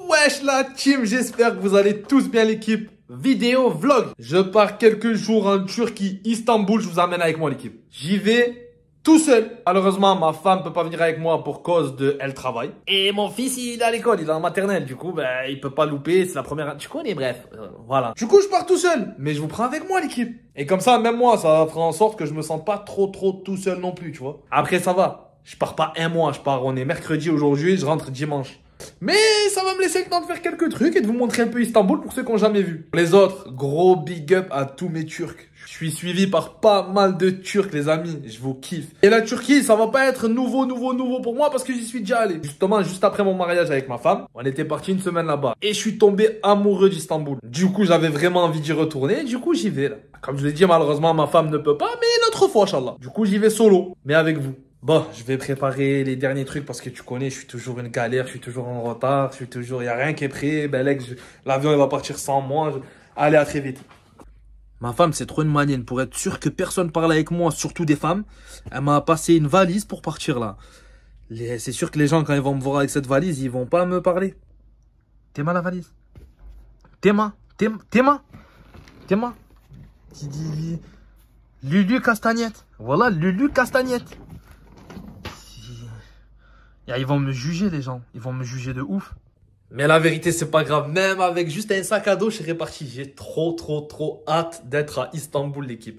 Wesh la team, j'espère que vous allez tous bien l'équipe. Vidéo vlog. Je pars quelques jours en Turquie, Istanbul, je vous amène avec moi l'équipe. J'y vais tout seul. Malheureusement, ma femme peut pas venir avec moi pour cause de elle travaille. Et mon fils, il est à l'école, il est en maternelle. Du coup, ben, il peut pas louper, c'est la première... Tu connais, bref. Voilà. Du coup, je pars tout seul. Mais je vous prends avec moi l'équipe. Et comme ça, même moi, ça fera en sorte que je me sente pas trop tout seul non plus, tu vois. Après, ça va. Je pars pas un mois, on est mercredi aujourd'hui, je rentre dimanche. Mais ça va me laisser le temps de faire quelques trucs et de vous montrer un peu Istanbul pour ceux qui n'ont jamais vu. Les autres, gros big up à tous mes Turcs. Je suis suivi par pas mal de Turcs, les amis. Je vous kiffe. Et la Turquie, ça va pas être nouveau pour moi parce que j'y suis déjà allé. Justement, juste après mon mariage avec ma femme, on était parti une semaine là-bas. Et je suis tombé amoureux d'Istanbul. Du coup, j'avais vraiment envie d'y retourner. Et du coup, j'y vais là. Comme je l'ai dit, malheureusement, ma femme ne peut pas, mais une autre fois, Inch'Allah. Du coup, j'y vais solo, mais avec vous. Bon, je vais préparer les derniers trucs parce que tu connais, je suis toujours une galère, je suis toujours en retard, il n'y a rien qui est prêt. Ben, l'avion, il va partir sans moi. Allez, à très vite. Ma femme, c'est trop une malienne. Pour être sûr que personne parle avec moi, surtout des femmes, elle m'a passé une valise pour partir là. C'est sûr que les gens, quand ils vont me voir avec cette valise, ils vont pas me parler. T'es ma la valise? T'es ma? Lulu Castagnette. Voilà, Lulu Castagnette. Ils vont me juger, les gens. Ils vont me juger de ouf. Mais la vérité, c'est pas grave. Même avec juste un sac à dos, je serai parti. J'ai trop hâte d'être à Istanbul, l'équipe.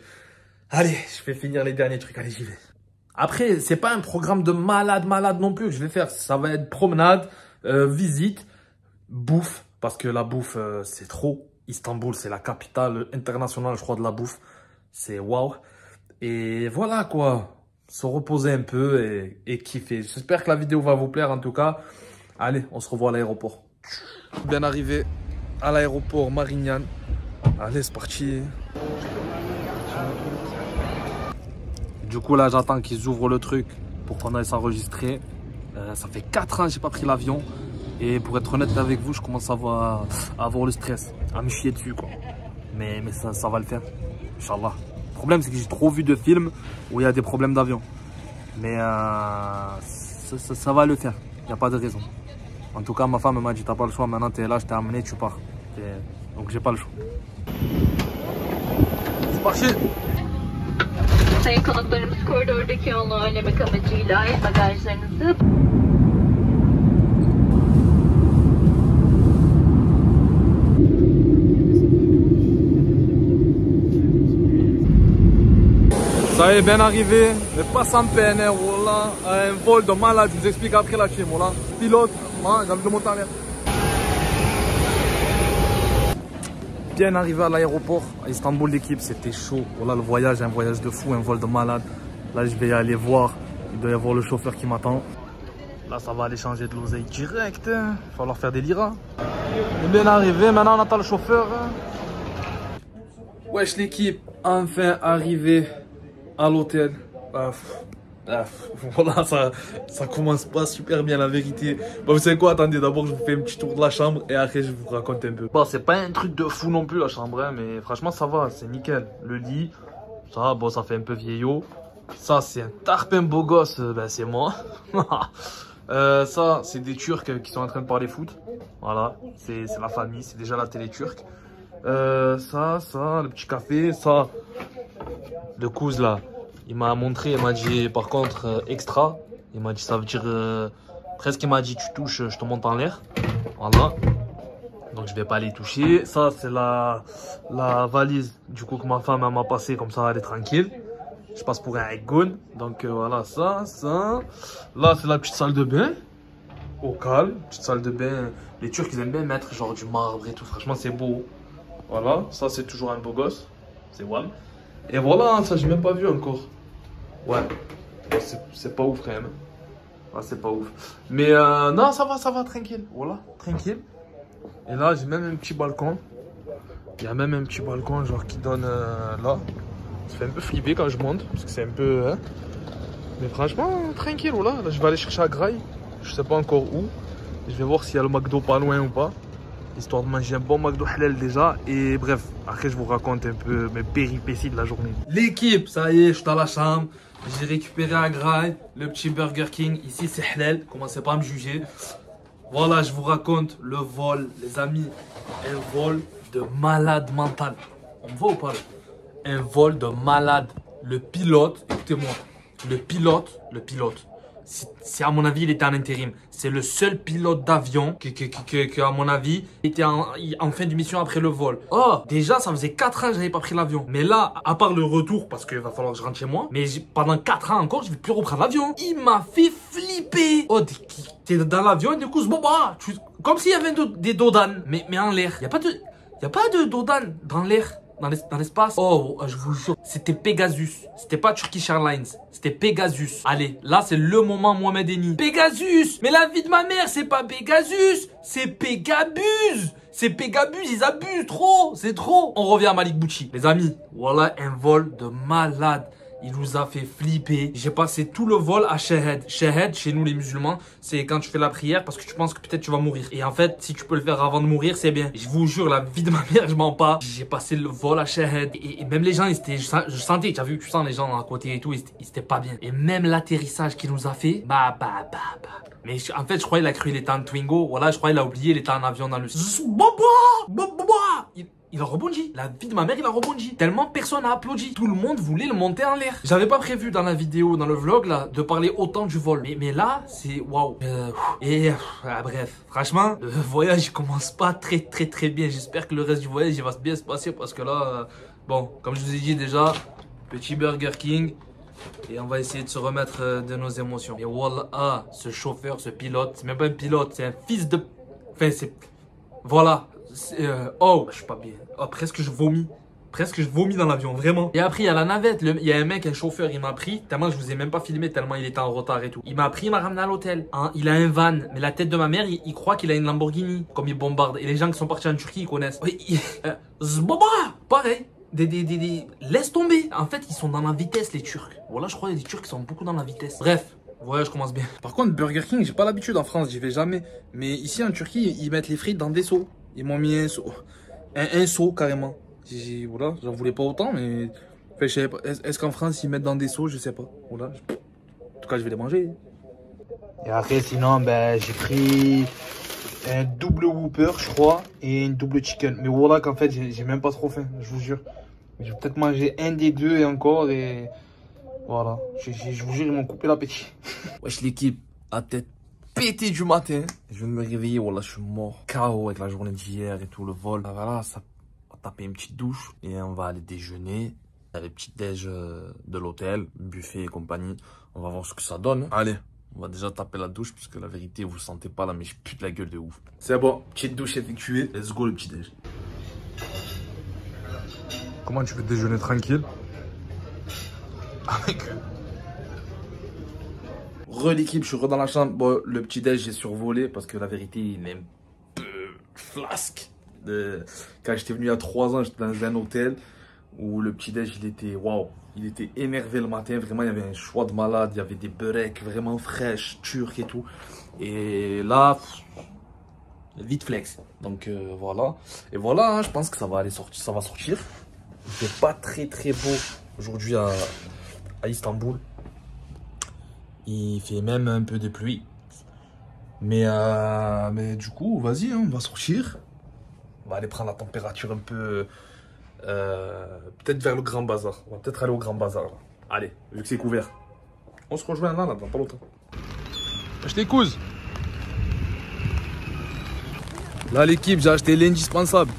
Allez, je vais finir les derniers trucs. Allez, j'y vais. Après, c'est pas un programme de malade non plus que je vais faire. Ça va être promenade, visite, bouffe. Parce que la bouffe, c'est trop. Istanbul, c'est la capitale internationale, je crois, de la bouffe. C'est waouh. Et voilà, quoi. Se reposer un peu et kiffer. J'espère que la vidéo va vous plaire en tout cas. Allez, on se revoit à l'aéroport. Bien arrivé à l'aéroport Marignane. Allez, c'est parti. Du coup, là, j'attends qu'ils ouvrent le truc pour qu'on aille s'enregistrer. Ça fait 4 ans que j'ai pas pris l'avion. Et pour être honnête avec vous, je commence à avoir le stress. À me chier dessus, quoi. Mais ça va le faire. Inch'Allah. Le problème, c'est que j'ai trop vu de films où il y a des problèmes d'avion. Mais ça va le faire. Il n'y a pas de raison. En tout cas, ma femme m'a dit, t'as pas le choix. Maintenant, t'es là, je t'ai amené, tu pars. Donc, j'ai pas le choix. C'est parti. Sayın konuklarımız koridordaki yolunu önlemek amacıyla el bagajlarınızı... Ça y est, bien arrivé, mais pas sans peine, hein, voilà, un vol de malade, je vous explique après la team, voilà. Pilote, j'ai envie de monter en l'air. Bien arrivé à l'aéroport, à Istanbul, l'équipe, c'était chaud. Voilà, le voyage, un voyage de fou, un vol de malade. Là, je vais aller voir, il doit y avoir le chauffeur qui m'attend. Là, ça va aller changer de l'oseille direct, il va falloir faire des liras. On est bien arrivé, maintenant on attend le chauffeur. Wesh l'équipe, enfin arrivé à l'hôtel. Voilà, ça commence pas super bien la vérité. Bon, vous savez quoi, attendez, d'abord je vous fais un petit tour de la chambre et après je vous raconte un peu. Bon, c'est pas un truc de fou non plus la chambre, hein, mais franchement ça va, c'est nickel. Le lit, ça, bon, ça fait un peu vieillot. Ça, c'est un tarpin beau gosse, ben c'est moi. Ça, c'est des Turcs qui sont en train de parler foot. Voilà, c'est la famille, c'est déjà la télé turque. Ça, le petit café, ça. Le cousin là, il m'a montré, il m'a dit par contre extra. Il m'a dit ça veut dire presque, il m'a dit tu touches, je te monte en l'air. Voilà. Donc je vais pas les toucher. Ça c'est la valise du coup que ma femme m'a passé, comme ça elle est tranquille. Je passe pour un icône. Donc voilà, ça. Là c'est la petite salle de bain. Au calme, petite salle de bain. Les Turcs ils aiment bien mettre genre du marbre et tout. Franchement c'est beau. Voilà, ça c'est toujours un beau gosse. C'est Wam. Et voilà, ça j'ai même pas vu encore. Ouais, c'est pas ouf quand même. Ouais, c'est pas ouf. Mais non, ça va, tranquille. Voilà, tranquille. Et là, j'ai même un petit balcon. Il y a même un petit balcon genre qui donne là. Ça fait un peu flipper quand je monte, parce que c'est un peu... Hein. Mais franchement, tranquille, voilà. Là, je vais aller chercher à Graille. Je sais pas encore où. Je vais voir s'il y a le McDo pas loin ou pas. Histoire de manger un bon McDo halal déjà. Et bref, après je vous raconte un peu mes péripéties de la journée. L'équipe, ça y est, je suis dans la chambre. J'ai récupéré à Graille le petit Burger King. Ici c'est halal, commencez pas à me juger. Voilà, je vous raconte le vol, les amis. Un vol de malade mental. On me voit ou pas là? Un vol de malade. Le pilote, écoutez-moi, le pilote, c'est à mon avis, il était en intérim. C'est le seul pilote d'avion que, à mon avis, était en fin de mission après le vol. Oh, déjà, ça faisait 4 ans que j'avais pas pris l'avion. Mais là, à part le retour, parce qu'il va falloir que je rentre chez moi, mais pendant 4 ans encore, je vais plus reprendre l'avion. Il m'a fait flipper. Oh, t'es dans l'avion et du coup, comme s'il y avait des dodanes, mais en l'air. Il n'y a pas de dodanes dans l'air. Dans l'espace. Oh, je vous jure, c'était Pegasus. C'était pas Turkish Airlines. C'était Pegasus. Allez, là, c'est le moment Mohamed Eni. Pegasus. Mais la vie de ma mère, c'est pas Pegasus. C'est Pegabuse. C'est Pegabuse, ils abusent trop. C'est trop. On revient à Malik Bouchi. Les amis, voilà un vol de malade. Il nous a fait flipper. J'ai passé tout le vol à Shahed. Shahed, chez nous les musulmans, c'est quand tu fais la prière parce que tu penses que peut-être tu vas mourir. Et en fait, si tu peux le faire avant de mourir, c'est bien. Je vous jure, la vie de ma mère, je mens pas. J'ai passé le vol à Shahed. Et même les gens, je sentais, tu as vu, tu sens les gens à côté et tout, ils étaient pas bien. Et même l'atterrissage qu'il nous a fait, Mais en fait, je croyais qu'il a cru qu'il était en Twingo. Voilà, je croyais qu'il a oublié, il était en avion dans le... Il a rebondi. La vie de ma mère, il a rebondi. Tellement personne n'a applaudi. Tout le monde voulait le monter en l'air. J'avais pas prévu dans la vidéo, dans le vlog, là, de parler autant du vol. Mais là, c'est waouh. Bref, franchement, le voyage, il commence pas très bien. J'espère que le reste du voyage, il va bien se passer parce que là, bon, comme je vous ai dit déjà, petit Burger King. Et on va essayer de se remettre de nos émotions. Et voilà, ce chauffeur, ce pilote, c'est même pas un pilote, c'est un fils de... Enfin, c'est... Voilà. Oh, je suis pas bien. Oh, presque je vomis. Presque je vomis dans l'avion, vraiment. Et après, il y a la navette. Il y a un mec, un chauffeur, il m'a pris. Tellement je vous ai même pas filmé, tellement il était en retard et tout. Il m'a pris, il m'a ramené à l'hôtel. Hein, il a un van. Mais la tête de ma mère, il croit qu'il a une Lamborghini. Comme il bombarde. Et les gens qui sont partis en Turquie, ils connaissent. Pareil. Laisse tomber. En fait, ils sont dans la vitesse, les Turcs. Voilà, je crois que les Turcs sont beaucoup dans la vitesse. Bref. Le voyage commence bien. Par contre, Burger King, j'ai pas l'habitude en France, j'y vais jamais. Mais ici en Turquie, ils mettent les frites dans des seaux. Ils m'ont mis un seau. Un seau carrément. Voilà, j'en voulais pas autant, mais. Enfin, je savais pas. Est-ce qu'en France, ils mettent dans des seaux? Je sais pas. Voilà. En tout cas, je vais les manger. Et après, sinon, ben, j'ai pris un double Whopper, je crois, et une double chicken. Mais voilà qu'en fait, j'ai même pas trop faim, je vous jure. Je vais peut-être manger un des deux et encore, et. Voilà, je vous jure, ils m'ont coupé l'appétit. Wesh, l'équipe, à tête pété du matin. Je viens de me réveiller, voilà, je suis mort. KO avec la journée d'hier et tout, le vol. Voilà, ça va taper une petite douche et on va aller déjeuner. Il y a les petites déj de l'hôtel, buffet et compagnie. On va voir ce que ça donne. Allez, on va déjà taper la douche parce que la vérité, vous le sentez pas là, mais je pue de la gueule de ouf. C'est bon, petite douche effectuée. Let's go le petit déj. Comment tu veux déjeuner tranquille? Avec eux. L'équipe, je suis dans la chambre. Bon, le petit déj, j'ai survolé parce que la vérité, il est un peu flasque. Quand j'étais venu il y a 3 ans, j'étais dans un hôtel où le petit déj, il était waouh. Il était énervé le matin. Vraiment, il y avait un choix de malade. Il y avait des beureks vraiment fraîches, turcs et tout. Et là, vite flex. Donc voilà. Et voilà, hein, je pense que ça va aller sortir. Ça va sortir. Il fait pas très beau aujourd'hui à Istanbul. Il fait même un peu de pluie. Mais du coup, vas-y, hein, on va sortir. On va aller prendre la température un peu... peut-être vers le Grand Bazar. On va peut-être aller au Grand Bazar. Là. Allez, vu que c'est couvert. On se rejoint là, dans pas longtemps. Je t'écouse. Là, l'équipe, j'ai acheté l'indispensable.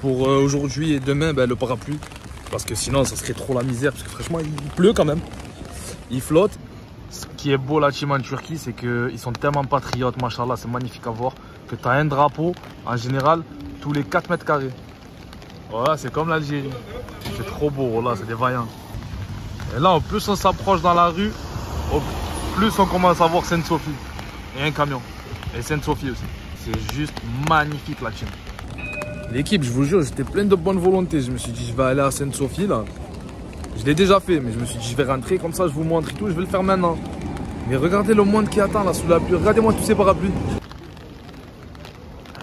Pour aujourd'hui et demain, ben, le parapluie. Parce que sinon, ça serait trop la misère. Parce que franchement, il pleut quand même. Il flotte. Ce qui est beau, la team en Turquie, c'est qu'ils sont tellement patriotes, machallah, c'est magnifique à voir. Que tu as un drapeau, en général, tous les 4 mètres carrés. Voilà, c'est comme l'Algérie. C'est trop beau, voilà, c'est des vaillants. Et là, au plus on s'approche dans la rue, au plus on commence à voir Sainte-Sophie. Et un camion. Et Sainte-Sophie aussi. C'est juste magnifique, la team. L'équipe, je vous jure, j'étais plein de bonne volonté. Je me suis dit, je vais aller à Sainte-Sophie, là. Je l'ai déjà fait, mais je me suis dit, je vais rentrer, comme ça, je vous montre et tout. Je vais le faire maintenant. Mais regardez le monde qui attend, là, sous la pluie. Regardez-moi tous ces parapluies.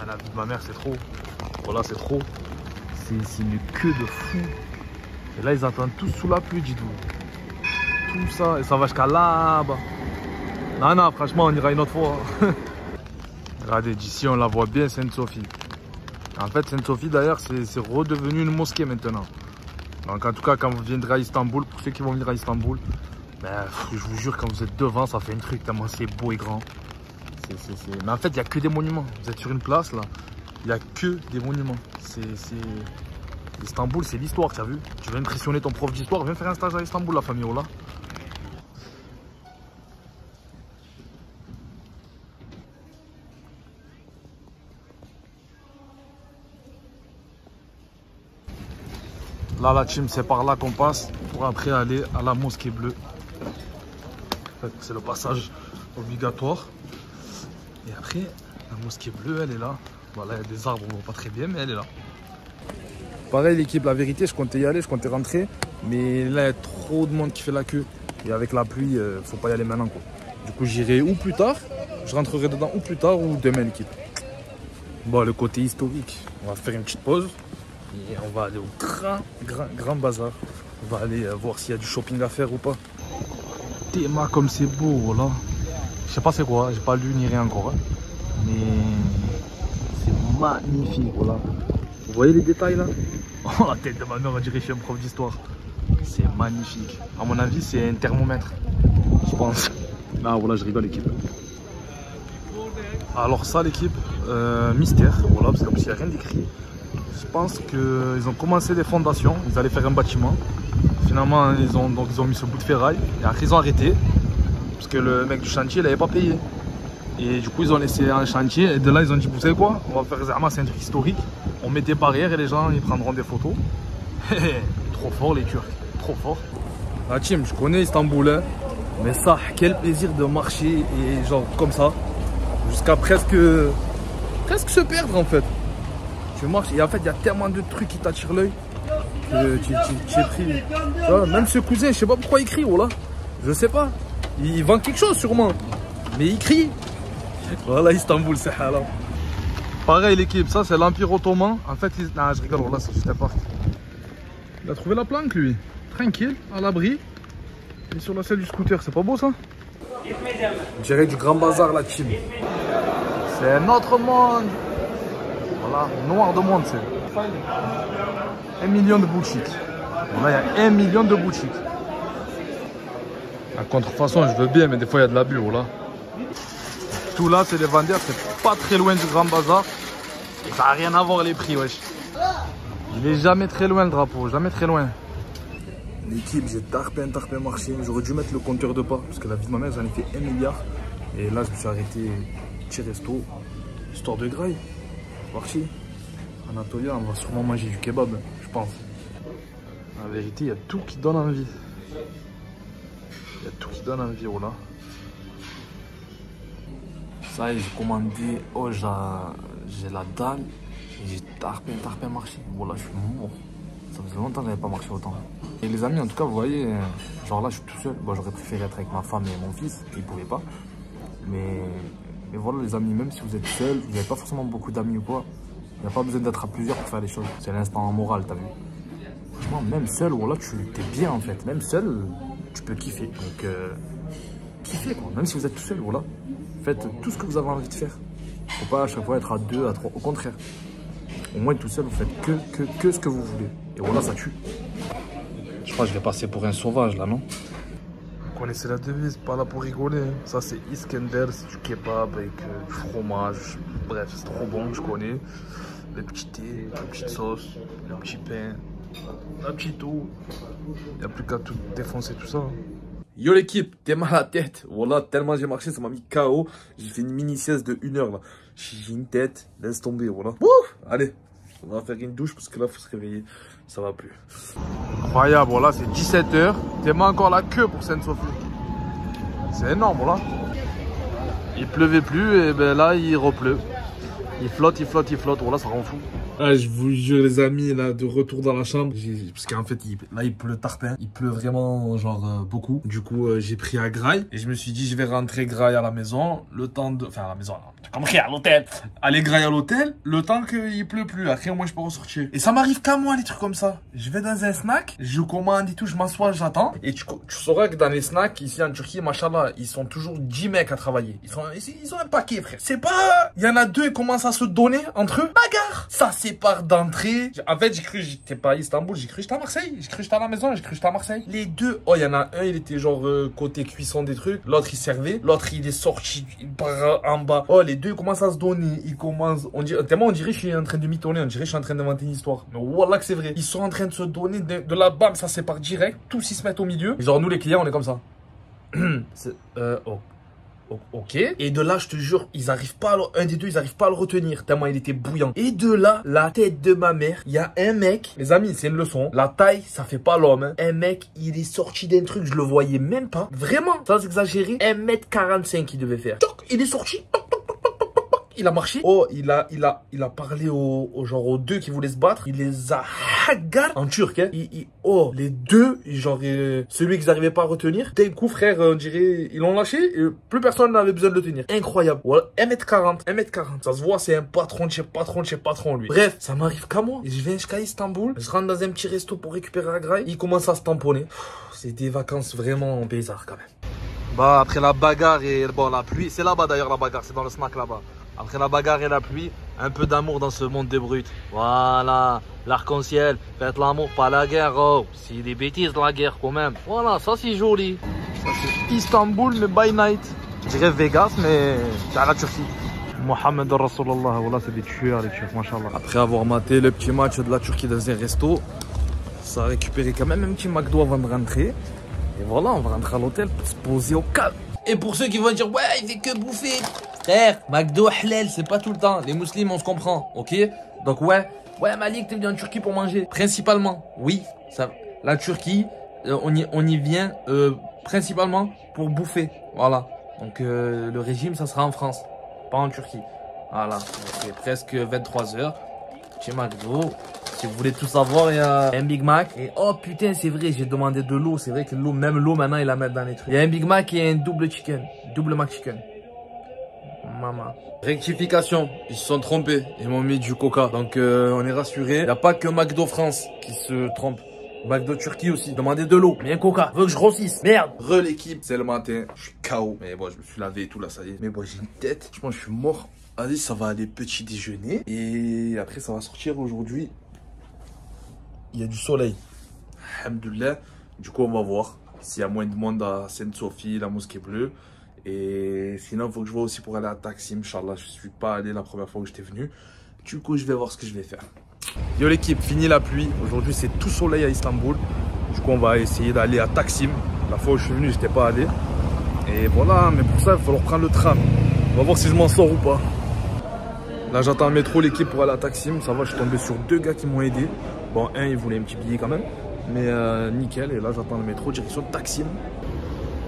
Ah, la vie de ma mère, c'est trop. Voilà, c'est trop. C'est une queue de fou. Et là, ils attendent tous sous la pluie, dites-vous. Tout ça, et ça va jusqu'à là-bas. Non, franchement, on ira une autre fois. Regardez, d'ici on la voit bien, Sainte-Sophie. En fait, Sainte-Sophie d'ailleurs, c'est redevenu une mosquée maintenant. Donc en tout cas, quand vous viendrez à Istanbul, pour ceux qui vont venir à Istanbul, ben, je vous jure, quand vous êtes devant, ça fait un truc tellement c'est beau et grand. Mais en fait, il n'y a que des monuments. Vous êtes sur une place là, il n'y a que des monuments. Istanbul, c'est l'histoire, tu as vu? Tu veux impressionner ton prof d'histoire, viens faire un stage à Istanbul, la famille Ola. Là, la team, c'est par là qu'on passe pour après aller à la mosquée bleue. C'est le passage obligatoire. Et après, la mosquée bleue, elle est là. Voilà, il y a des arbres, on voit pas très bien, mais elle est là. Pareil, l'équipe, la vérité, je comptais y aller, je comptais rentrer. Mais là, il y a trop de monde qui fait la queue. Et avec la pluie, faut pas y aller maintenant, quoi. Du coup, j'irai ou plus tard, je rentrerai dedans ou plus tard ou demain, l'équipe. Bon, le côté historique, on va faire une petite pause. Et on va aller au grand bazar. On va aller voir s'il y a du shopping à faire ou pas. Théma comme c'est beau là. Je sais pas c'est quoi, j'ai pas lu ni rien encore. Hein. Mais c'est magnifique, voilà. Vous voyez les détails là? Oh, la tête de ma mère, on dirait que je suis un prof d'histoire. C'est magnifique. À mon avis, c'est un thermomètre. Je pense. Ah voilà, je rigole l'équipe. Alors ça l'équipe, mystère, voilà, parce qu'en plus il n'y a rien d'écrit. Je pense qu'ils ont commencé les fondations, ils allaient faire un bâtiment. Finalement, ils ont mis ce bout de ferraille et après ils ont arrêté. Parce que le mec du chantier, il n'avait pas payé. Et du coup, ils ont laissé un chantier et de là, ils ont dit, vous savez quoi? On va faire Zerma, c'est un truc historique. On met des barrières et les gens, ils prendront des photos. Trop fort les Turcs, trop fort. La team, je connais Istanbul, hein, mais ça, quel plaisir de marcher et genre comme ça. Jusqu'à presque se perdre en fait. Tu marches et en fait il y a tellement de trucs qui t'attirent l'œil que tu es pris. Vois, même ce cousin, je sais pas pourquoi il crie, voilà. Je sais pas. Il vend quelque chose sûrement. Mais il crie. Voilà Istanbul, c'est halal. Pareil l'équipe, ça c'est l'Empire Ottoman. En fait, non, je rigole, voilà, c'est juste un parc. Il a trouvé la planque lui. Tranquille, à l'abri. Il est sur la selle du scooter, c'est pas beau ça? On dirait du grand bazar la team. C'est un autre monde. Voilà, noir de monde c'est. 1 million de boutiques. Voilà, il y a 1 million de boutiques. La contrefaçon, je veux bien, mais des fois il y a de l'abus, voilà. Tout là, c'est des vendeurs, c'est pas très loin du grand bazar. Et ça n'a rien à voir les prix, wesh. Il est jamais très loin le drapeau, jamais très loin. L'équipe, j'ai tarpé marché. J'aurais dû mettre le compteur de pas, parce que la vie de ma mère, j'en ai fait 1 milliard. Et là, je me suis arrêté petit resto, histoire de graille. Parti. Anatolia, on va sûrement manger du kebab, je pense. En vérité, il y a tout qui donne envie. Il y a tout qui donne envie, oh là. Ça y est, j'ai commandé, oh j'ai la dalle. J'ai tarpé marché. Voilà, je suis mort. Ça faisait longtemps que j'avais pas marché autant. Et les amis, en tout cas, vous voyez, genre là, je suis tout seul. Bon, j'aurais préféré être avec ma femme et mon fils, ils pouvaient pas. Mais voilà, les amis, même si vous êtes seul, vous n'avez pas forcément beaucoup d'amis ou quoi, il n'y a pas besoin d'être à plusieurs pour faire les choses. C'est l'instant moral, t'as vu. Franchement, même seul, voilà, tu t'es bien en fait. Même seul, tu peux kiffer. Donc, kiffez quoi. Même si vous êtes tout seul, voilà. Faites tout ce que vous avez envie de faire. Faut pas à chaque fois être à 2, à 3. Au contraire. Au moins tout seul, vous faites que ce que vous voulez. Et voilà, ça tue. Je crois que je vais passer pour un sauvage là, non? Vous connaissez la devise, pas là pour rigoler. Ça c'est Iskender, c'est du kebab avec du fromage. Bref, c'est trop bon, je connais. Le petit thé, la petite sauce, le petit pain, la petite eau. Il n'y a plus qu'à tout défoncer tout ça. Yo l'équipe, t'es mal à la tête. Voilà, tellement j'ai marché, ça m'a mis KO. J'ai fait une mini sieste de 1 heure là. J'ai une tête, laisse tomber, voilà. Wouh, allez, on va faire une douche parce que là, il faut se réveiller. Ça va plus. Incroyable, voilà, c'est 17 h. T'es encore la queue pour Sainte-Sophie. C'est énorme, voilà. Il pleuvait plus et ben là, il repleut. Il flotte, il flotte, il flotte. Voilà, ça rend fou. Ah, je vous jure, les amis, là, de retour dans la chambre. Parce qu'en fait, là, il pleut tartin. Il pleut vraiment, genre, beaucoup. Du coup, j'ai pris un graille. Et je me suis dit, je vais rentrer graille à la maison. Le temps de... Enfin, à la maison, j'ai compris, à l'hôtel. Aller graille à l'hôtel, le temps qu'il pleut plus. Après, moi, je peux ressortir. Et ça m'arrive qu'à moi, les trucs comme ça. Je vais dans un snack, je commande et tout, je m'assois, j'attends. Et tu sauras que dans les snacks, ici en Turquie, machallah, ils sont toujours 10 mecs à travailler. Ils ont un paquet, frère. C'est pas... Il y en a deux, ils commencent à se donner entre eux. Bagarre. Ça sépare d'entrée. En fait, j'ai cru que j'étais pas à Istanbul, j'ai cru que j'étais à Marseille. J'ai cru que j'étais à la maison, j'ai cru que j'étais à Marseille. Les deux, oh, il y en a un, il était genre côté cuisson des trucs. L'autre, il servait. L'autre, il est sorti en bas. Oh, les deux, ils commencent à se donner. Ils commencent... Tellement, on dirait que je suis en train de m'y-tourner. On dirait que je suis en train d'inventer une histoire. Mais voilà que c'est vrai. Ils sont en train de se donner de la bam, ça sépare direct. Tous, ils se mettent au milieu. Et genre, nous, les clients, on est comme ça. Ok. Et de là, je te jure, un des deux, ils arrivent pas à le retenir, tellement il était bouillant. Et de là, la tête de ma mère, il y a un mec, les amis, c'est une leçon. La taille, ça fait pas l'homme. Hein. Un mec, il est sorti d'un truc, je le voyais même pas. Vraiment, sans exagérer, 1m45 il devait faire. Toc, il est sorti. Toc, toc, toc, toc, toc, toc. Il a marché. Oh, il a parlé aux deux qui voulaient se battre. Il les a hagar en turc. Hein. Oh, les deux, genre, celui qu'ils n'arrivaient pas à retenir. D'un coup, frère, on dirait, ils l'ont lâché et plus personne n'avait besoin de le tenir. Incroyable. Voilà, 1m40. Ça se voit, c'est un patron de chez patron, lui. Bref, ça m'arrive qu'à moi. Et je viens jusqu'à Istanbul. Je rentre dans un petit resto pour récupérer la graille. Il commence à se tamponner. C'est des vacances vraiment bizarres quand même. Bah, après la bagarre et bon, la pluie, c'est là-bas d'ailleurs la bagarre, c'est dans le snack là-bas. Après la bagarre et la pluie, un peu d'amour dans ce monde de brutes. Voilà, l'arc-en-ciel, faites l'amour, pas la guerre, oh. C'est des bêtises la guerre quand même. Voilà, ça c'est joli. Ça c'est Istanbul, mais by night. Je dirais Vegas, mais c'est à la Turquie. Mohamed Rasulallah, voilà, c'est des tueurs, les Turcs, machallah. Après avoir maté le petit match de la Turquie dans un resto, ça a récupéré quand même un petit McDo avant de rentrer. Et voilà, on va rentrer à l'hôtel pour se poser au calme. Et pour ceux qui vont dire, ouais, il fait que bouffer. Frère, McDo halal, c'est pas tout le temps. Les musulmans, on se comprend, ok? Donc ouais, Malik, t'es venu en Turquie pour manger. Principalement, oui, la Turquie, on y vient principalement pour bouffer. Voilà. Donc le régime, ça sera en France, pas en Turquie. Voilà, c'est presque 23 h. Chez McDo. Si vous voulez tout savoir, il y a un Big Mac. Et oh putain, c'est vrai, j'ai demandé de l'eau. C'est vrai que l'eau, même l'eau maintenant, ils la mettent dans les trucs. Il y a un Big Mac et un double chicken. Double McChicken. Maman. Rectification, ils se sont trompés. Ils m'ont mis du coca. Donc on est rassuré. Il n'y a pas que McDo France qui se trompe. McDo Turquie aussi. Demandez de l'eau. Mais un coca. Veux que je grossisse. Merde. L'équipe. C'est le matin. Je suis KO. Mais bon, je me suis lavé et tout là, ça y est. Mais bon, j'ai une tête. Je pense que je suis mort. Vas-y, ça va aller petit déjeuner. Et après, ça va sortir aujourd'hui. Il y a du soleil. Alhamdoulilah. Du coup, on va voir s'il y a moins de monde à Sainte-Sophie, la mosquée bleue. Et sinon, il faut que je vois aussi pour aller à Taksim. Inch'Allah, je ne suis pas allé la première fois que j'étais venu. Du coup, je vais voir ce que je vais faire. Yo l'équipe, fini la pluie. Aujourd'hui, c'est tout soleil à Istanbul. Du coup, on va essayer d'aller à Taksim. La fois où je suis venu, je n'étais pas allé. Et voilà, mais pour ça, il va falloir prendre le tram. On va voir si je m'en sors ou pas. Là, j'attends le métro, l'équipe pour aller à Taksim. Ça va, je suis tombé sur deux gars qui m'ont aidé. Bon, un, il voulait un petit billet quand même. Mais nickel. Et là, j'attends le métro, direction Taksim.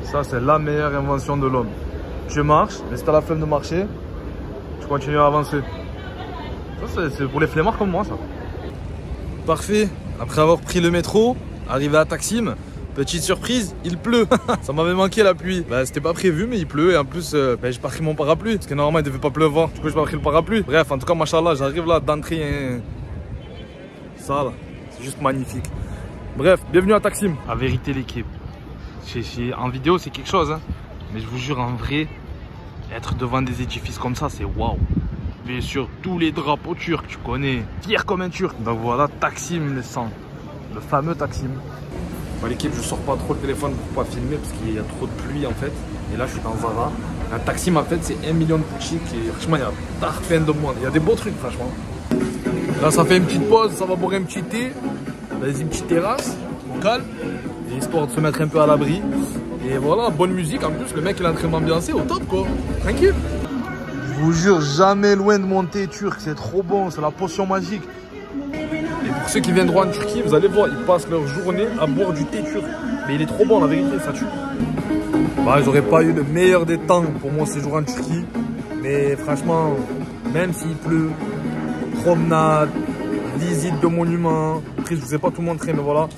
Ça, c'est la meilleure invention de l'homme. Tu marches, mais si t'as la flemme de marcher, tu continues à avancer. Ça, c'est pour les flemmards comme moi, ça. Parfait. Après avoir pris le métro, arrivé à Taksim, petite surprise, il pleut. Ça m'avait manqué la pluie. Bah, c'était pas prévu, mais il pleut. Et en plus, j'ai pas pris mon parapluie. Parce que normalement, il devait pas pleuvoir. Du coup, j'ai pas pris le parapluie. Bref, en tout cas, machallah, j'arrive là d'entrer. Ça, là, c'est juste magnifique. Bref, bienvenue à Taksim. La vérité, l'équipe. En vidéo, c'est quelque chose. Hein. Mais je vous jure, en vrai, être devant des édifices comme ça, c'est waouh. Bien sûr, tous les drapeaux turcs, tu connais. Fier comme un turc. Donc voilà, Taksim, le sang. Le fameux Taksim. Bon, l'équipe, je sors pas trop le téléphone pour pas filmer parce qu'il y a trop de pluie en fait. Et là, je suis dans Zara. Un Taksim, en fait, c'est 1 million de boutiques. Et franchement, il y a plein de monde. Il y a des beaux trucs, franchement. Là, ça fait une petite pause. Ça va boire un petit thé. Dans une petite terrasse, au calme. Et histoire de se mettre un peu à l'abri. Et voilà, bonne musique. En plus, le mec, il est en train d'ambiancer au top, quoi. Tranquille. Je vous jure, jamais loin de mon thé turc. C'est trop bon. C'est la potion magique. Et pour ceux qui viendront en Turquie, vous allez voir, ils passent leur journée à boire du thé turc. Mais il est trop bon, la vérité, ça tue. Bah, j'aurais pas eu le meilleur des temps pour mon séjour en Turquie. Mais franchement, même s'il pleut, promenade, visite de monuments. Après, je vous ai pas tout montré, mais voilà.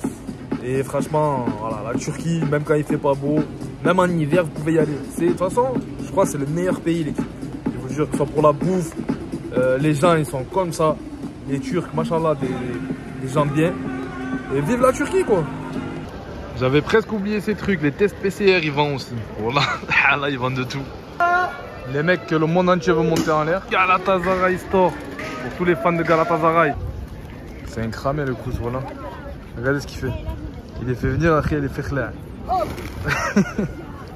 Et franchement, voilà, la Turquie, même quand il fait pas beau, même en hiver, vous pouvez y aller. De toute façon, je crois que c'est le meilleur pays, l'équipe. Je vous jure, que ce soit pour la bouffe, les gens, ils sont comme ça. Les Turcs, machallah, des gens bien. Et vive la Turquie, quoi. J'avais presque oublié ces trucs. Les tests PCR, ils vendent aussi. Voilà, là, ils vendent de tout. Les mecs que le monde entier veut monter en l'air. Galatasaray Store. Pour tous les fans de Galatasaray. C'est un cramé, le coup, voilà. Regardez ce qu'il fait. Il les fait venir, après il les fait clair.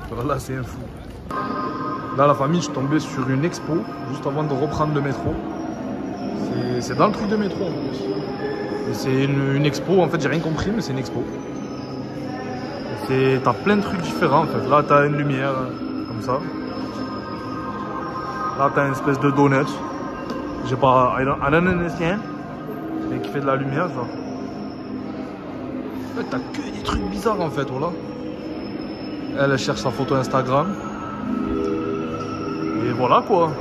Voilà, c'est un fou. Là, la famille, je suis tombé sur une expo juste avant de reprendre le métro. C'est dans le truc de métro en plus. Et c'est une expo, en fait, j'ai rien compris, mais c'est une expo. T'as plein de trucs différents en fait. Là, t'as une lumière comme ça. Là, t'as une espèce de donut. J'ai pas. I don't understand. Mais qui fait de la lumière, ça. En fait, t'as que des trucs bizarres en fait, voilà. Elle cherche sa photo Instagram. Et voilà quoi.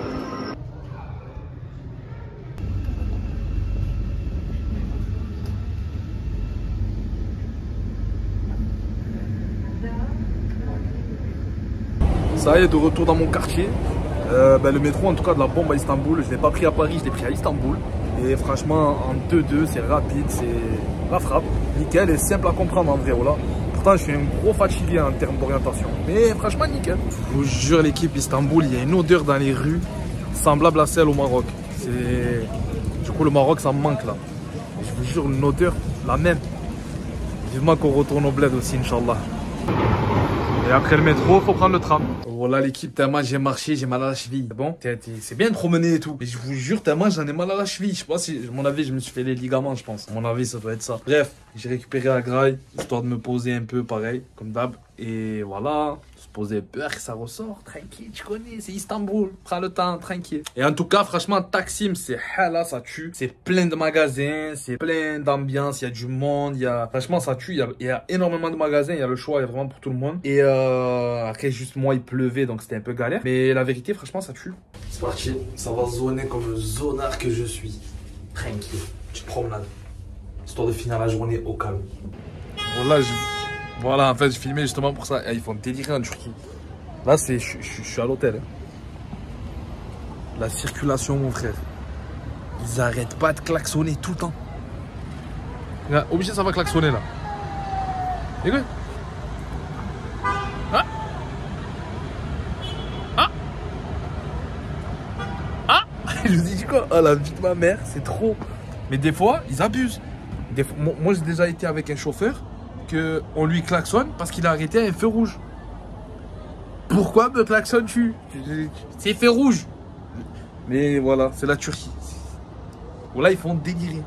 Ça y est, de retour dans mon quartier. Le métro, en tout cas, de la bombe à Istanbul. Je ne l'ai pas pris à Paris, je l'ai pris à Istanbul. Et franchement, en 2-2, c'est rapide, c'est la frappe. Nickel et simple à comprendre en vrai, voilà. Pourtant, je suis un gros fatigué en termes d'orientation. Mais franchement, nickel. Je vous jure, l'équipe Istanbul, il y a une odeur dans les rues semblable à celle au Maroc. Du coup, le Maroc, ça me manque là. Et je vous jure, une odeur, la même. Vivement qu'on retourne au bled aussi, Inch'Allah. Et après le métro, faut prendre le tram. Voilà l'équipe, tellement j'ai marché, j'ai mal à la cheville. Bon, c'est bien de promener et tout. Mais je vous jure, tellement j'en ai mal à la cheville. Je sais pas si, à mon avis, je me suis fait les ligaments, je pense. À mon avis, ça doit être ça. Bref, j'ai récupéré la graille, histoire de me poser un peu pareil, comme d'hab. Et voilà, se poser peur que ça ressort. Tranquille, tu connais, c'est Istanbul. Prends le temps, tranquille. Et en tout cas, franchement, Taksim, c'est là, ça tue. C'est plein de magasins, c'est plein d'ambiance, il y a du monde, franchement, ça tue. Il y a énormément de magasins, il y a le choix, il y a vraiment pour tout le monde. Et après, juste moi, il pleuvait, donc c'était un peu galère. Mais la vérité, franchement, ça tue. C'est parti, ça va zoner comme le zonard que je suis. Tranquille, petite promenade. Histoire de finir la journée au calme. Voilà, en fait, je filmais justement pour ça. Ils font délirer en Turquie. Là, je suis à l'hôtel. La circulation, mon frère. Ils arrêtent pas de klaxonner tout le temps. Là, obligé, ça va klaxonner là. Écoute. Ah. Ah. Ah. Je vous dis quoi? Oh, la vie de ma mère, c'est trop. Mais des fois, ils abusent. Moi, j'ai déjà été avec un chauffeur. On lui klaxonne parce qu'il a arrêté à un feu rouge. Pourquoi me klaxonnes-tu? C'est feu rouge. Mais voilà, c'est la Turquie. Voilà, ils font délirer.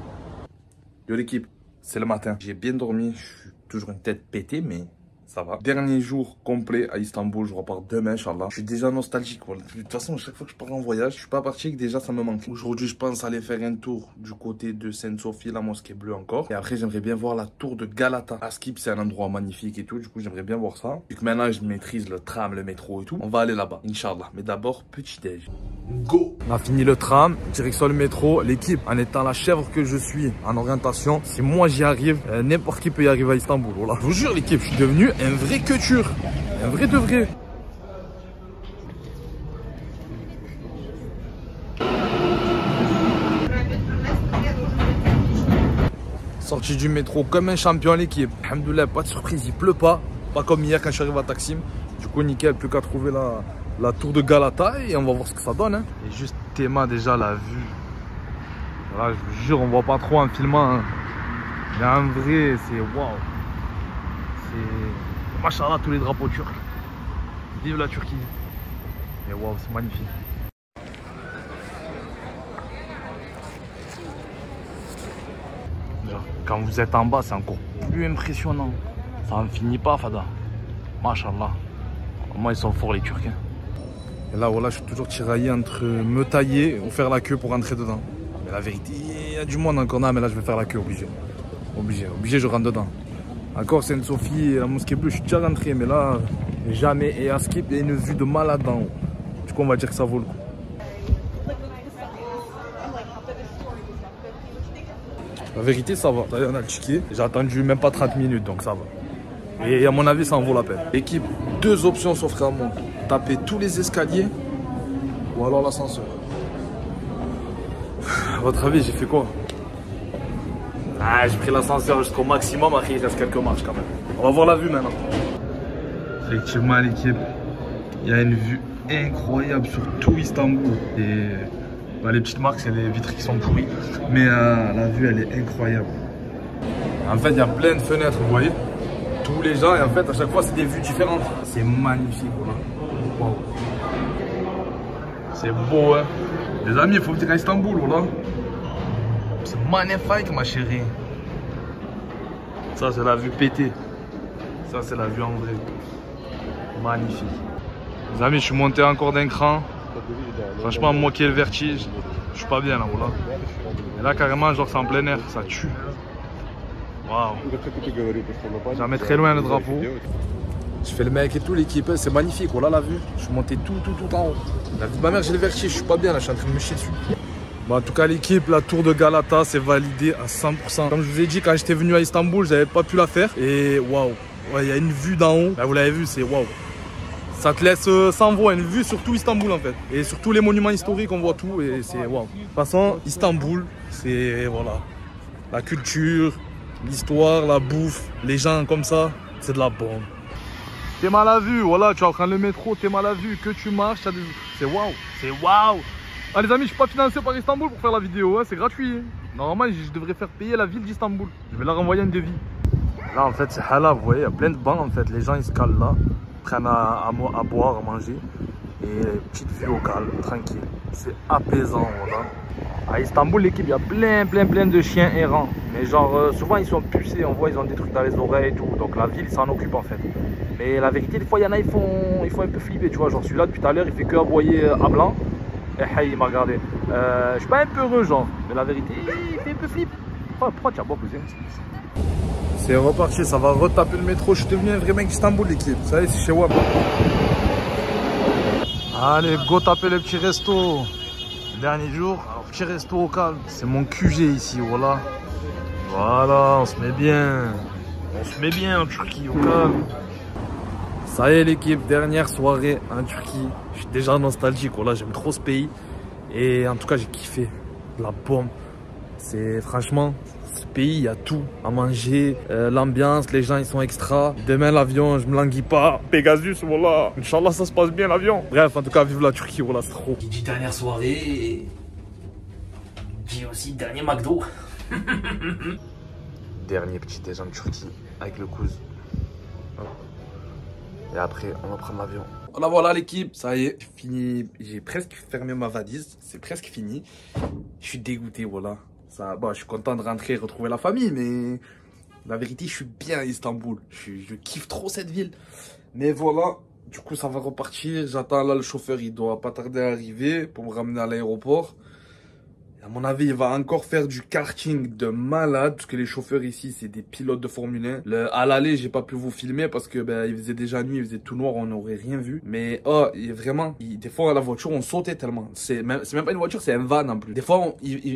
Yo l'équipe, c'est le matin. J'ai bien dormi, je suis toujours une tête pétée, mais ça va. Dernier jour complet à Istanbul, je repars demain, Inch'Allah. Je suis déjà nostalgique. Voilà. De toute façon, chaque fois que je pars en voyage, je suis pas parti que déjà ça me manque. Aujourd'hui, je pense aller faire un tour du côté de Sainte-Sophie, la mosquée bleue encore. Et après, j'aimerais bien voir la tour de Galata. À Skip, c'est un endroit magnifique et tout. Du coup, j'aimerais bien voir ça. Vu que maintenant, je maîtrise le tram, le métro et tout. On va aller là-bas, Inch'Allah. Mais d'abord, petit déj. Go! On a fini le tram, direction le métro. L'équipe, en étant la chèvre que je suis en orientation, si moi j'y arrive, n'importe qui peut y arriver à Istanbul. Voilà. Je vous jure, l'équipe, je suis devenu un vrai queuture. Un vrai de vrai. Sorti du métro comme un champion, l'équipe. Alhamdoulilah, pas de surprise, il pleut pas. Pas comme hier quand je suis arrivé à Taksim. Du coup, nickel, plus qu'à trouver la tour de Galata et on va voir ce que ça donne. Hein. Et juste Théma, déjà la vue. Voilà, je vous jure, on voit pas trop en filmant. Hein. Mais en vrai, c'est waouh. C'est. Machallah, tous les drapeaux turcs. Vive la Turquie. Et waouh, c'est magnifique. Quand vous êtes en bas, c'est encore plus impressionnant. Ça n'en finit pas, Fada. Machallah. Moi, ils sont forts, les Turcs. Hein. Et là, voilà, je suis toujours tiraillé entre me tailler ou faire la queue pour rentrer dedans. Mais la vérité, il y a du monde encore là, mais là, je vais faire la queue, obligé. Obligé, je rentre dedans. Encore Sainte-Sophie et la mosquée bleue, je suis déjà rentré, mais là, jamais. Et à Skip, il y a une vue de malade en haut. Du coup, on va dire que ça vaut le coup. La vérité, ça va. On a le ticket. J'ai attendu même pas 30 minutes, donc ça va. Et à mon avis, ça en vaut la peine. Équipe, deux options s'offrent à moi. Taper tous les escaliers ou alors l'ascenseur. À votre avis, j'ai fait quoi? Ah, j'ai pris l'ascenseur jusqu'au maximum. Après, il reste quelques marches quand même. On va voir la vue maintenant. Effectivement, l'équipe, il y a une vue incroyable sur tout Istanbul. Et bah, les petites marques, c'est les vitres qui sont pourries. Mais la vue, elle est incroyable. En fait, il y a plein de fenêtres, vous voyez. Tous les gens, et en fait, à chaque fois, c'est des vues différentes. C'est magnifique, voilà. Wow. C'est beau, hein. Les amis, il faut venir à Istanbul, voilà. C'est magnifique, ma chérie. Ça, c'est la vue pétée. Ça, c'est la vue en vrai. Magnifique. Les amis, je suis monté encore d'un cran. Franchement, moi qui ai le vertige, je suis pas bien là, voilà. Et là, carrément, genre, c'est en plein air, ça tue. Waouh. Jamais très loin le drapeau. Je fais le mec et tout, l'équipe, c'est magnifique, voilà la vue. Je suis monté tout en haut. La vie de ma mère, j'ai le vertige, je suis pas bien là, je suis en train de me chier dessus. Bon, en tout cas, l'équipe, la tour de Galata, c'est validé à 100%. Comme je vous ai dit, quand j'étais venu à Istanbul, j'avais pas pu la faire. Et waouh, il y a une vue d'en haut. Là, vous l'avez vu, c'est waouh. Ça te laisse s'envoyer une vue sur tout Istanbul en fait. Et sur tous les monuments historiques, on voit tout et c'est waouh. De toute façon, Istanbul, c'est voilà. La culture, l'histoire, la bouffe, les gens comme ça, c'est de la bombe. T'es mal à vue, voilà, tu vas prendre le métro, t'es mal à vue, que tu marches, des... c'est waouh, c'est waouh. Ah les amis, je suis pas financé par Istanbul pour faire la vidéo, hein, c'est gratuit. Normalement, je devrais faire payer la ville d'Istanbul. Je vais leur envoyer un devis. Là en fait, c'est halal, vous voyez, il y a plein de bancs en fait. Les gens ils se calent là, prennent à boire, à manger. Et petite vue au calme, tranquille. C'est apaisant, voilà. À Istanbul, l'équipe, il y a plein de chiens errants. Mais genre, souvent ils sont pucés, on voit, ils ont des trucs dans les oreilles et tout. Donc la ville s'en occupe en fait. Mais la vérité, des fois, il y en a, ils font un peu flipper, tu vois. Genre celui-là, depuis tout à l'heure, il fait que aboyer à blanc. Et hey, il m'a regardé. Je suis pas un peu heureux, genre. Mais la vérité, il fait un peu flip. Pourquoi tu as boire, cousin? C'est reparti, ça va retaper le métro. Je suis devenu un vrai mec d'Istanbul, l'équipe. Ça y est, c'est chez WAP. Allez, go taper le petit resto. Dernier jour, alors petit resto au calme. C'est mon QG ici, voilà. Voilà, on se met bien. On se met bien en Turquie, au calme. Ça y est l'équipe, dernière soirée en Turquie. Je suis déjà nostalgique, voilà, j'aime trop ce pays. Et en tout cas, j'ai kiffé. La bombe. C'est franchement, ce pays, il y a tout à manger. L'ambiance, les gens, ils sont extra. Demain, l'avion, je me languis pas. Pegasus, voilà. Inch'Allah, ça se passe bien, l'avion. Bref, en tout cas, vive la Turquie, voilà, c'est trop. Qui dit dernière soirée, dit aussi dernier McDo. Dernier petit déjeuner en Turquie avec le cousin. Et après, on va prendre l'avion. Voilà l'équipe, ça y est, fini. J'ai presque fermé ma valise, c'est presque fini. Je suis dégoûté, voilà. Ça, bon, je suis content de rentrer et retrouver la famille, mais la vérité, je suis bien à Istanbul. Je kiffe trop cette ville. Mais voilà, du coup, ça va repartir. J'attends là le chauffeur, il doit pas tarder à arriver pour me ramener à l'aéroport. À mon avis, il va encore faire du karting de malade, parce que les chauffeurs ici, c'est des pilotes de Formule 1. À l'aller, j'ai pas pu vous filmer parce que ben, il faisait déjà nuit, il faisait tout noir, on n'aurait rien vu. Mais oh, vraiment, des fois, la voiture, on sautait tellement. C'est même pas une voiture, c'est un van en plus. Des fois,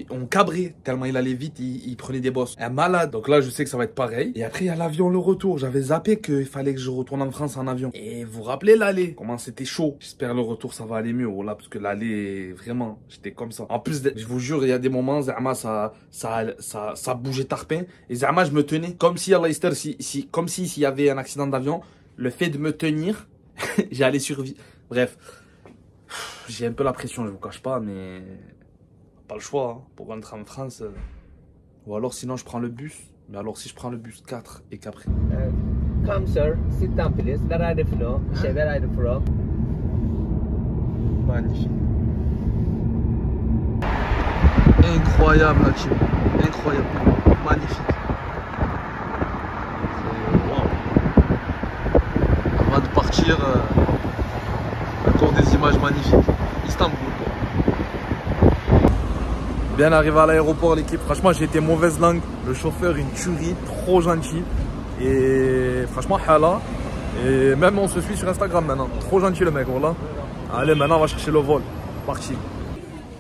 on cabrait tellement il allait vite, il prenait des bosses. Un malade. Donc là, je sais que ça va être pareil. Et après, il y a l'avion, le retour. J'avais zappé qu'il fallait que je retourne en France en avion. Et vous vous rappelez l'aller? Comment c'était chaud. J'espère le retour, ça va aller mieux. Voilà, parce que l'aller, vraiment, j'étais comme ça. En plus, je vous jure, il y a des moments, Zama, ça bougeait tarpin. Et Zama, je me tenais comme si, Allah comme si s'il y avait un accident d'avion, le fait de me tenir, j'allais survivre. Bref, j'ai un peu la pression, je vous cache pas, mais pas le choix hein, pour rentrer en France. Ou alors sinon, je prends le bus. Mais alors si je prends le bus 4 et qu'après... Come sir, sit down please. Where are you from? Where are you from? Magnifique. Incroyable la team, incroyable, magnifique. Wow. Avant de partir, encore des images magnifiques. Istanbul. Bien arrivé à l'aéroport l'équipe, franchement j'ai été mauvaise langue. Le chauffeur une tuerie, trop gentil. Et franchement hala. Et même on se suit sur Instagram maintenant. Trop gentil le mec, voilà. Allez maintenant on va chercher le vol. Parti.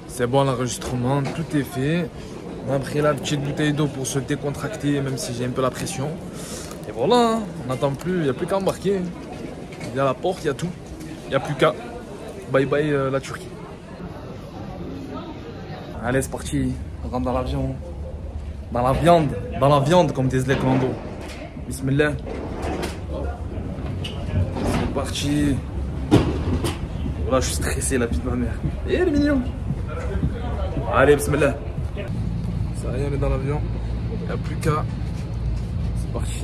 C'est bon l'enregistrement, tout est fait. On a pris la petite bouteille d'eau pour se décontracter, même si j'ai un peu la pression. Et voilà, on n'attend plus, il n'y a plus qu'à embarquer. Il y a la porte, il y a tout. Il n'y a plus qu'à. Bye bye la Turquie. Allez, c'est parti. On rentre dans l'avion. Dans la viande comme des Lando. Bismillah. C'est parti. Voilà, je suis stressé, la vie de ma mère. Et elle est mignonne. Allez, bismillah. Ça y est, on est dans l'avion. Il n'y a plus qu'à. C'est parti.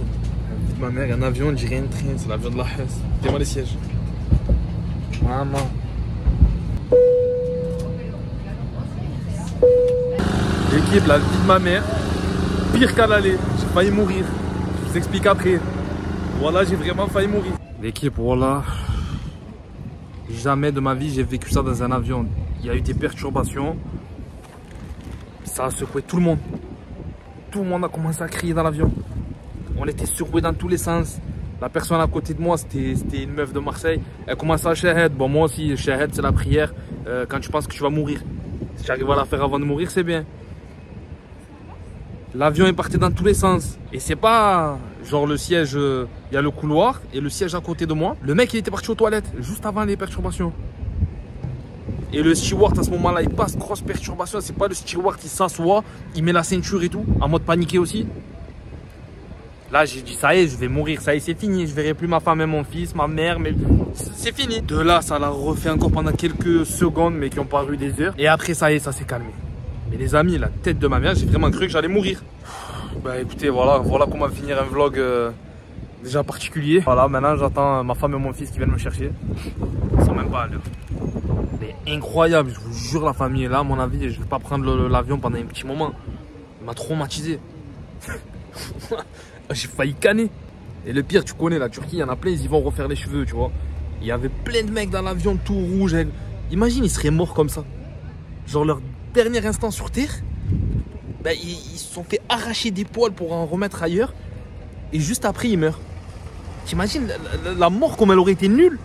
La vie de ma mère, il y a un avion, on dirait un train. C'est l'avion de la Hesse. Dis-moi les sièges. Maman. L'équipe, la vie de ma mère, pire qu'à l'aller. J'ai failli mourir. Je vous explique après. Voilà, j'ai vraiment failli mourir. L'équipe, voilà. Jamais de ma vie j'ai vécu ça dans un avion. Il y a eu des perturbations. Ça a secoué tout le monde. Tout le monde a commencé à crier dans l'avion. On était secoués dans tous les sens. La personne à côté de moi, c'était une meuf de Marseille. Elle commençait à shahed. Bon, moi aussi, shahed, c'est la prière quand tu penses que tu vas mourir. Si tu arrives à la faire avant de mourir, c'est bien. L'avion est parti dans tous les sens. Et c'est pas genre le siège, il y a le couloir et le siège à côté de moi. Le mec, il était parti aux toilettes juste avant les perturbations. Et le steward, à ce moment-là, il passe grosse perturbation. C'est pas le steward qui s'assoit, il met la ceinture et tout, en mode paniqué aussi. Là, j'ai dit, ça y est, je vais mourir. Ça y est, c'est fini. Je verrai plus ma femme et mon fils, ma mère, mais c'est fini. De là, ça l'a refait encore pendant quelques secondes, mais qui ont paru des heures. Et après, ça y est, ça s'est calmé. Mais les amis, la tête de ma mère, j'ai vraiment cru que j'allais mourir. Bah écoutez, voilà comment finir un vlog déjà particulier. Voilà, maintenant j'attends ma femme et mon fils qui viennent me chercher. Ils sont même pas à l'heure. Mais incroyable, je vous jure, la famille est là, à mon avis, je vais pas prendre l'avion pendant un petit moment. Il m'a traumatisé. J'ai failli canner. Et le pire, tu connais la Turquie, il y en a plein, ils y vont refaire les cheveux, tu vois. Il y avait plein de mecs dans l'avion tout rouge. Imagine, ils seraient morts comme ça. Genre leur dernier instant sur Terre, ben, ils se sont fait arracher des poils pour en remettre ailleurs. Et juste après, ils meurent. T'imagines la mort comme elle aurait été nulle.